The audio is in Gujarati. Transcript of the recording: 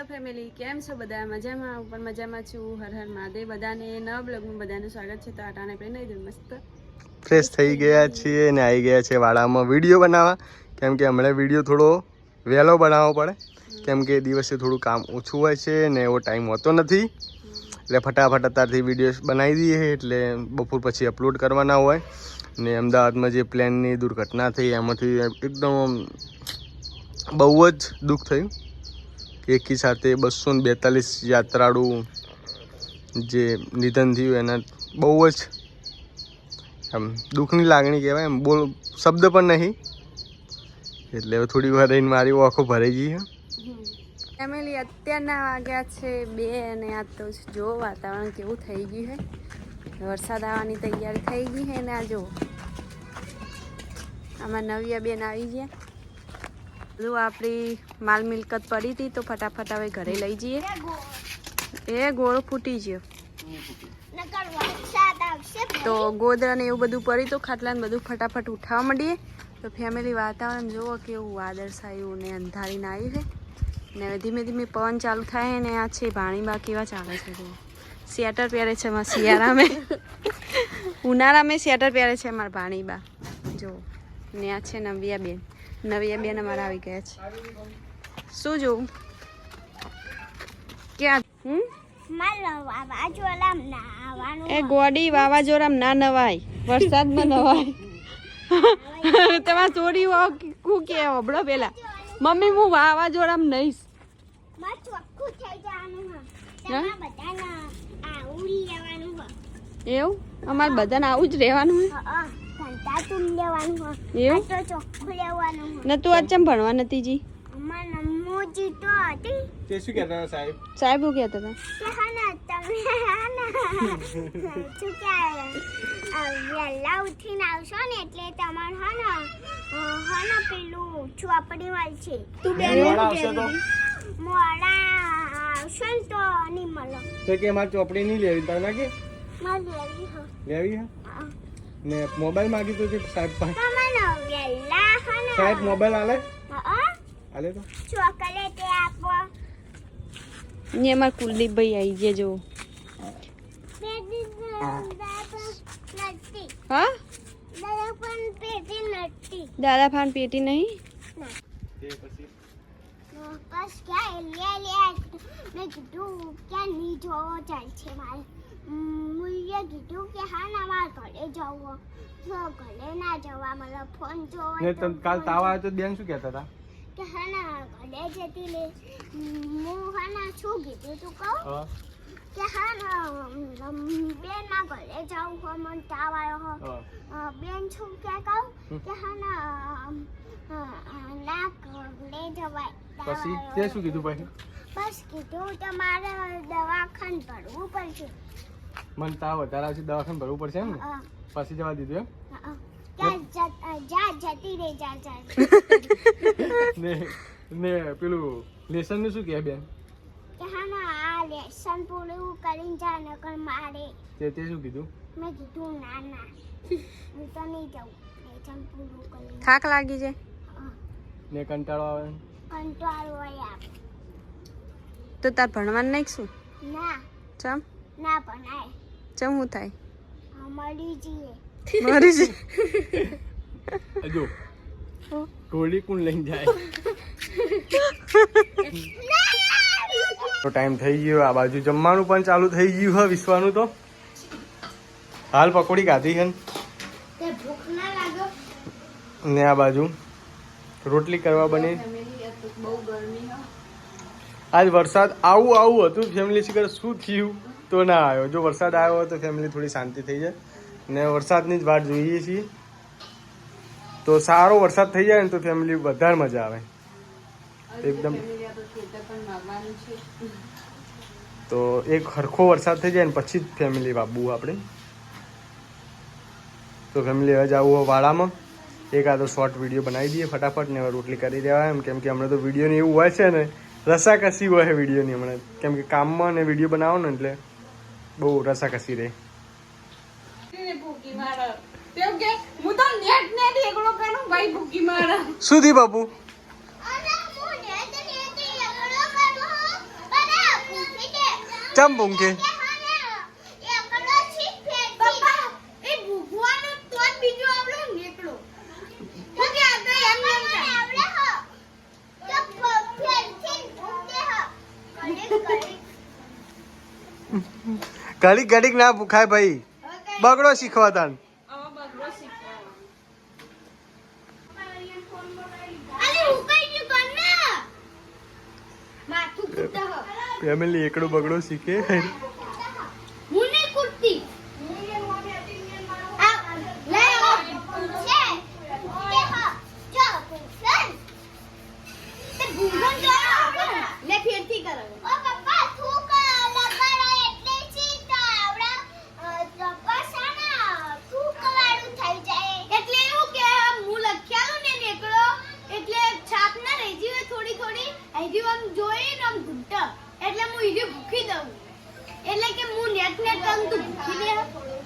હેલો ફેમિલી, કેમ છો બધા? મજામાં? હું પણ મજામાં છું. હર હર મહાદેવ. બધાને નવા બ્લોગમાં બધાનું સ્વાગત છે. તો આટાને આપણે નહીં દઉં, મસ્ત ફ્રેશ થઈ ગયા છીએ ને આવી ગયા છે વાડામાં વિડીયો બનાવવા. કેમ કે હમણાં વિડીયો થોડો વહેલો બનાવવો પડે, કેમ કે દિવસે થોડું કામ ઓછું હોય છે ને એવો ટાઈમ હોતો નથી. એટલે ફટાફટ અત્યારથી વિડીયો બનાવી દઈએ, એટલે બપોર પછી અપલોડ કરવાના હોય. ને અમદાવાદમાં જે પ્લેનની દુર્ઘટના થઈ એમાંથી એકદમ બહુ જ દુઃખ થયું કે એકી સાથે 242 યાત્રાળુ જે નિધન થયું એના બહુ જ આમ દુઃખની લાગણી કહેવાય, એમ બોલ શબ્દ પણ નહીં. એટલે હવે થોડી વાર રહીને મારી આંખો ભરાઈ ગઈ છે. ફેમિલી અત્યારના વાગ્યા છે 2 અને આ તો જો વાતાવરણ કેવું થઈ ગયું છે. વરસાદ આવવાની તૈયારી થઈ ગઈ છે ને આ જો આમાં નવિયા બેન આવી ગયા. બધું આપણી માલ મિલકત પડી હતી તો ફટાફટ હવે ઘરે લઈ જઈએ. એ ગોળો ફૂટી ગયો તો ગોદરા ને એવું બધું પડી તો ખાટલા ને બધું ફટાફટ ઉઠાવવા માંડીએ. તો ફેમિલી વાતાવરણ જુઓ કેવું વાદળછાયું ને અંધારીને આવ્યું છે ને ધીમે ધીમે પવન ચાલુ થાય ને આ છે ભાણીબા કેવા ચાલે છે. જુઓ સ્વેટર પહેરે છે અમારા શિયાળામાં, ઉનાળામાં સ્વેટર પહેરે છે અમારા ભાણીબા. જો ને આ છે નવિયા બેન અમારા આવી ગયા છે. શું જોવું ક્યાં એ ગોડી વાવાઝોડામાં ના નવાય, વરસાદમાં નવાય. તમારે ચોરી હું કે હબળો પેલા મમ્મી હું વાવાઝોડામાં નહીશ. એવું અમારે બધાને આવું જ રહેવાનું એવું ને તું આજ ચમ ભણવા નથી જી? તે શું કહેતા સાહેબ? સાહેબ શું કહેતા વહેલા ઉઠીને આવશો ને એટલે તમારે પેલું ચોપડી મળશે. તું હતા? મોડા આવશો ને તો નહીં મળે. તો કે મારે ચોપડી નહીં લેવી, તમે કે મારે લેવી હે ને મોબાઈલ માંગી તો સાહેબ પાસે. સાહેબ મોબાઈલ આલે આલે તો ચોકલેટ આપો. ને અમારા કુલદીપભાઈ આવી ગયા જો. હા દાદા ફાન પેટી નહીં. બસ ક્યાં મેં કીધું ક્યાં નહીં જોવો ચાલશે મારે. મુએ કીધું કે હા ના મારે ઘરે જવો તો ઘરે ના જવા મને ફોન જોવો. ને તમ કાલ તાવ આવ્યો તો બેન શું કહેતા હતા કે હા ના ઘરે જતી લે. હું હા ના શું કીધું તું કહું કે હા ના બેન ના ઘરે જાઉં હો મને તાવ આવ્યો હો. બેન શું કે કહું કે હા ના ઘરે જવાય. પછી તે શું કીધું પછી? બસ કીધું તમારે દવાખાને ભરવું પડશે. મને તાવ વધારે આવશે, દવાખાને ભરવું પડશે એમ ને? પછી જવા દીધું એમ? જતી રે જા. ને પેલું લેસન નું શું કહે બેન? કે હા ના આ લેસન પૂરું કરીને જા નકર મારે. તે શું કીધું? મેં કીધું ના હું તો નહીં જાઉં લેસન પૂરું કરીને. થાક લાગી છે ને કંટાળો આવે? કંટાળો હોય તો તાર ભણવાનું નહીં શું? ના ચમ ના ભણાય. ચમ શું થાય? મળી જઈએ. મરી જ જો ટોળી કોણ લઈને જાય? તો ટાઈમ થઈ ગયો, આ બાજુ જમવાનું પણ ચાલુ થઈ ગયું છે વિશ્વાનું. તો હાલ પકોડી ખાધી છે તે ભૂખ ના લાગો ને આ બાજુ રોટલી કરવા બની. આજ વરસાદ આવું હતું ફેમિલી, શિખર શું થયું તો ના આવ્યો. જો વરસાદ આવ્યો હોય તો ફેમિલી થોડી શાંતિ થઈ જાય ને વરસાદની જ વાટ જોઈએ છીએ. તો સારો વરસાદ થઈ જાય ને તો ફેમિલી વધારે મજા આવે એકદમ. તો એક હરખો વરસાદ થઈ જાય ને પછી જ ફેમિલી વાપવું આપણે. તો ફેમિલી હવે જવું હોય વાડામાં, એક આ તો શોર્ટ વિડીયો બનાવી દઈએ ફટાફટ ને હવે રોટલી કરી દેવાય એમ. કેમ કે હમણાં તો વિડીયોની એવું હોય છે ને, રસાકસી હોય છે વિડીયોની હમણાં. કેમ કે કામમાં ને વિડીયો બનાવો ને એટલે બહુ રસાકસી રહે. શું થી બાપુ? ચમ ભૂંકે એ કલો છીક પપ્પા એ ભૂગવાનો તો જ બીજો આવલો નીકળો તો કે આ તો એમ આવલે હો તો ફેરથી ભૂંકે હો ઘડીક ઘડીક ના ભૂખાય ભાઈ બગડો શીખવા તાન અરે ઉકાઈ ગયું કન્ના માથું કૂટતા હો ફેમિલી એકડો બગડો શીખે હું નહીં કૂટતી આ લે ઓ છે તે હો જો કુસન તે ભૂગન જો લે ફેરથી કરો ઓ પપ્પા તું લગાડા એટલે ચીતા આવડા તપસાના તું કવાડું થઈ જાય એટલે એવું કે હું લખ્યાલું ને નીકળો એટલે છાપ ના રહી જીવે થોડી થોડી આઈજી આમ જોઈને આમ ઘૂંટ એટલે હું ઈજી ભૂખી દઉં એટલે કે હું નેટ નેટ કરું તું ભૂખી દે